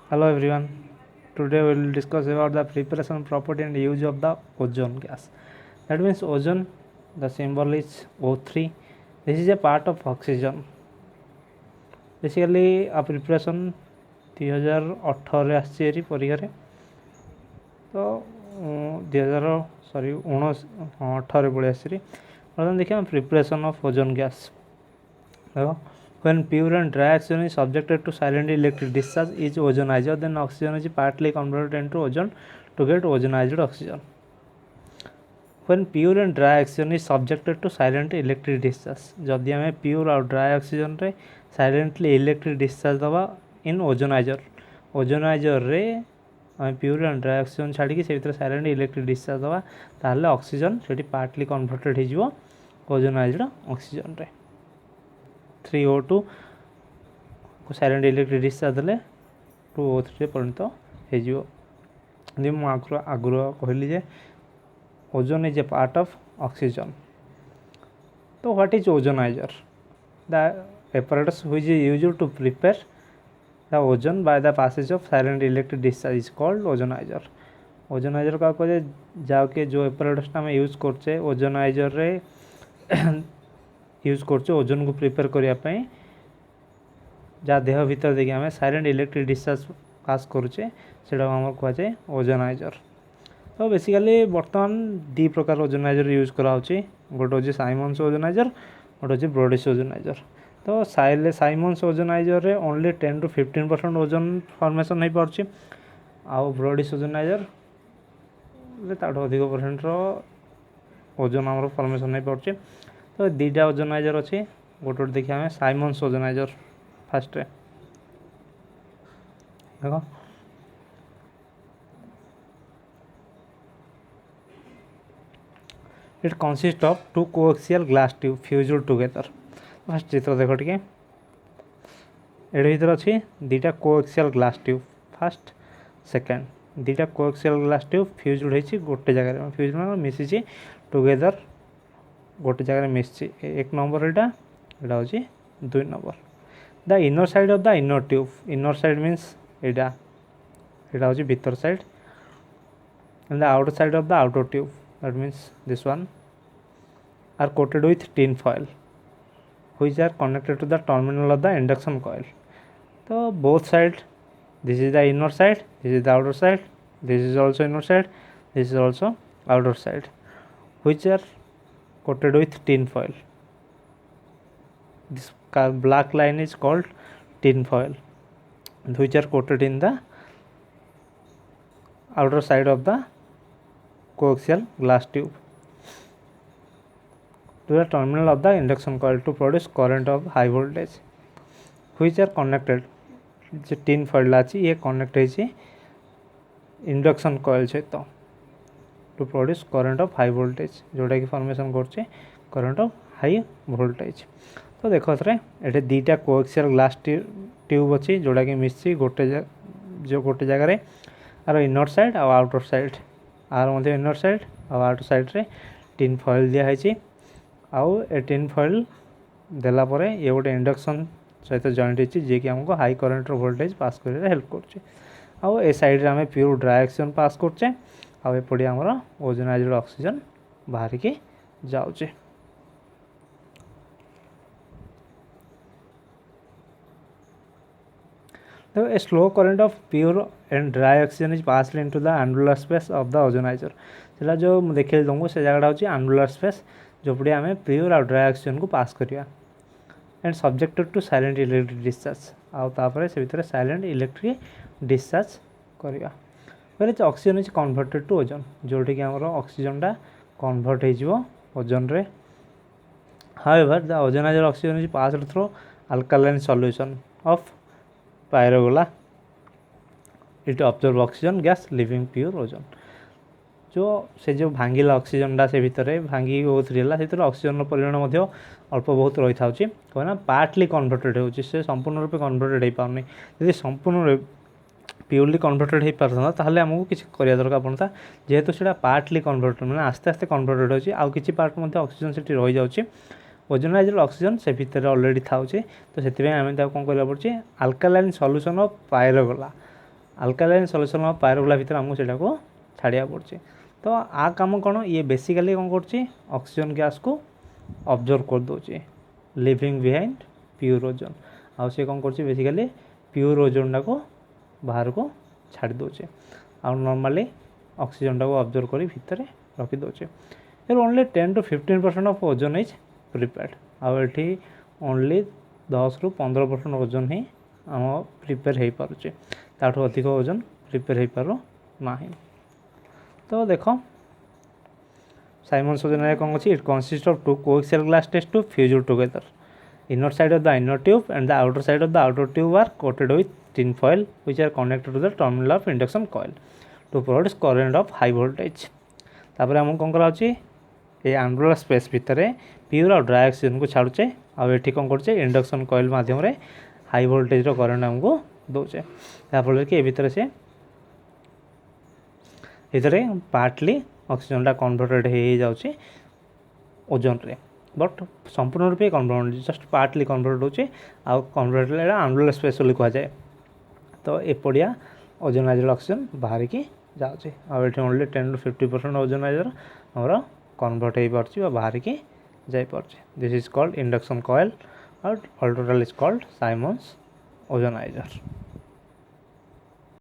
Hello everyone. Today we will discuss about the preparation, property and use of the ozone gas. That means ozone, the symbol is O3. This is a part of oxygen. Basically a preparation 2018 ଆସିଛି ପରୀକ୍ଷାରେ ତ 2018 ପଳେଇ ଆସିଛି। ବର୍ତ୍ତମାନ ଦେଖିବା preparation of ozone gas. ଦେଖ when pure and dry oxygen is subjected to silent electric discharge is ozonized, then oxygen is partly converted into ozone to get ozonized oxygen. When pure and dry oxygen is subjected to silent electric discharge, जदि आम pure और dry oxygen रे silently electric discharge दवा इन ozoniser रे आम pure and dry oxygen छाड़ी से silent electric discharge दवा ताहले ऑक्सीजन से पार्टली कन्वर्टेड हो ओजोनाइज्ड ऑक्सीजन रे 3O2 को साइलेंट इलेक्ट्रिक डिस्चार्ज देले 2O3 परिणत हो आगुरी कहली जे ozone is a part of oxygen. तो what is ozonizer? The apparatus which is used to prepare the ozone by the passage of silent electric discharge is called ozonizer. Ozonizer का कहे जाके जो apparatus आम यूज करचे ozoniser रे use करचे ozone को प्रिपेयर करने जहाँ देह भीतर देखिए आम साइलेंट इलेक्ट्रिक डिस्चार्ज पास करुचे से कहुए ओजोनाइजर। तो बेसिकली बर्तमान दी प्रकार ओजोनाइजर यूज कराऊँ गोटे हूँ साइमन्स ओजोनाइजर गोटे हूँ ब्रोडिस ओजोनाइजर। तो साइमन्स ओजोनाइजर रे ओनली 10 to 15% ओजोन फॉर्मेशन हो पार्छ आउ ब्रोडिस ओजोनाइजर ताठू अधिक परसेंट ओजोन आम फॉर्मेशन हो पार्छ। तो दीटा ओजोनाइजर अच्छी गोटे देखिए आम साइमन्स ओजोनाइजर फास्ट देख it consist of 2 coaxial glass tube fused together. First चित्र देख टे एड भर अच्छी दीटा coaxial glass tube first second दीटा कोएक्सियल ग्लास ट्यूब फ्यूज्ड हो गोटे जगह फ्यूज मिसी टुगेदर गोटे जगह मिसी 1 नंबर यहाँ हूँ 2 number. The inner side of the inner tube inner side means यहाँ हूँ भीतर side and the outer side of the outer tube that means this one are coated with tin foil which are connected to the terminal of the induction coil. So both side, this is the inner side, this is the outer side, this is also inner side, this is also outer side, which are coated with tin foil. This black line is called tin foil, which are coated in the outer side of the coaxial glass tube to the terminal of the induction coil to produce current of high voltage, which are connected जो tin foil अच्छी ये connect है induction coil सहित to produce current of high voltage जोटा कि formation करछे current of high voltage. तो देख ये दीटा कोएक्सियल ग्लास ट्यूब अच्छी जोटा कि मिसी गोटे जगह आर इनर साइड और आउटर साइड आर मध्य इनर साइड और आउटर साइड रे टिन फॉइल दिखाई आउ ए टिन फॉइल देलापर ये गोटे इंडक्शन सहित जॉइंट होती जी कि आमको हाई करंट वोल्टेज पास कर हेल्प कर आउ ए साइड आम प्योर ड्राई ऑक्सीजन पास करचे आउ एपटे आमर ओजोनाइज्ड ऑक्सीजन बाहर की जाऊे। तो a slow current of pure and dry oxygen is passed into the annular space of the ozonizer. से जो देखिए तुमको से जगह हूँ एनुलर स्पेस जोपटे आम प्योर और ड्राई ऑक्सीजन को पास करिया and subjected to silent electric discharge आउे से भितर साइलेंट इलेक्ट्रिक डिस्चार्ज करवा बोले oxygen is converted to ozone जोटि आमर ऑक्सीजनटा कन्वर्ट हो ओजोन रे। However the ozonizer oxygen is passed through alkaline solution of pyrogallol it observe oxygen gas leaving pure ozone जो भांगिला ऑक्सीजनटा से भितर भांगी ओथ्रीला से ऑक्सीजन परिमाण अल्प बहुत रही था कहना पार्टली कन्वर्टेड हो संपूर्ण रूप कन्वर्टेड हो पारनी यदि संपूर्ण प्योरली कन्वर्टेड हो पारता ताहले आमको किसी करिया दरकार पड़ता जेहेतु से पार्टली कन्वर्टेड मैंने आस्ते आस्ते कन्वर्टेड होची आउ किछि पार्ट मध्ये ऑक्सीजन से रही जाउची ओजोनाइज्ड ऑक्सीजन से भितर ऑलरेडी थाउचे तो से आम कौन करा पड़े alkaline solution of pyrogallol alkaline solution of pyrogallol भितर आमको सेटा को छाड़िया पड़े। तो आ काम कौन ये बेसिकली कौन कर ऑक्सीजन गैस को ऑब्जर्व कर दौचे लिविंग बिहाइंड प्योर ओजोन आउ से कौन कर बेसिकली प्योर ओजोन टा को बाहर को छाड़ी दौचे आउ नॉर्मली ऑक्सीजन टा को ऑब्जर्व कर भितर रखी दौचे। यार only 10 to 15% of ozone is prepared आउ एठी ओनली 10 ରୁ 15% ओजोन ही आम प्रिपेयर हो पारे ताठू अधिक ओजन प्रिपेयर हो पार ना। तो देख साइमन्स ओजोन कौन अच्छी it consist of 2 coaxial glass test tube fused together inner side of the inner tube and the outer side of the outer tube are coated with tin foil which are connected to the terminal of induction coil to produce current of high voltage। तापर आम कौन करा ये annular space भितर pure और dry oxygen को छाड़ुचे आठी कौन कर इंडक्शन कॉइल माध्यम हाई वोल्टेज करंट आमको दौचे याफल कि भितर से इधर पार्टली ऑक्सीजन कन्वर्टेड हो जाऊँगी ओजोन रे बट संपूर्ण रूपे कन्वर्ट जस्ट पार्टली कन्वर्ट होचे आउ कन्वर्टेड एनुलर स्पेस कहुए। तो एपड़िया ओजोनाइज्ड ऑक्सीजन बाहर की जाऊँगी आठ ओनली 10 to 50% ओजोनाइजर आमर कन्वर्ट हो पार्टी बाहर की जापे। This is called induction coil और total is called Siemens ozoniser.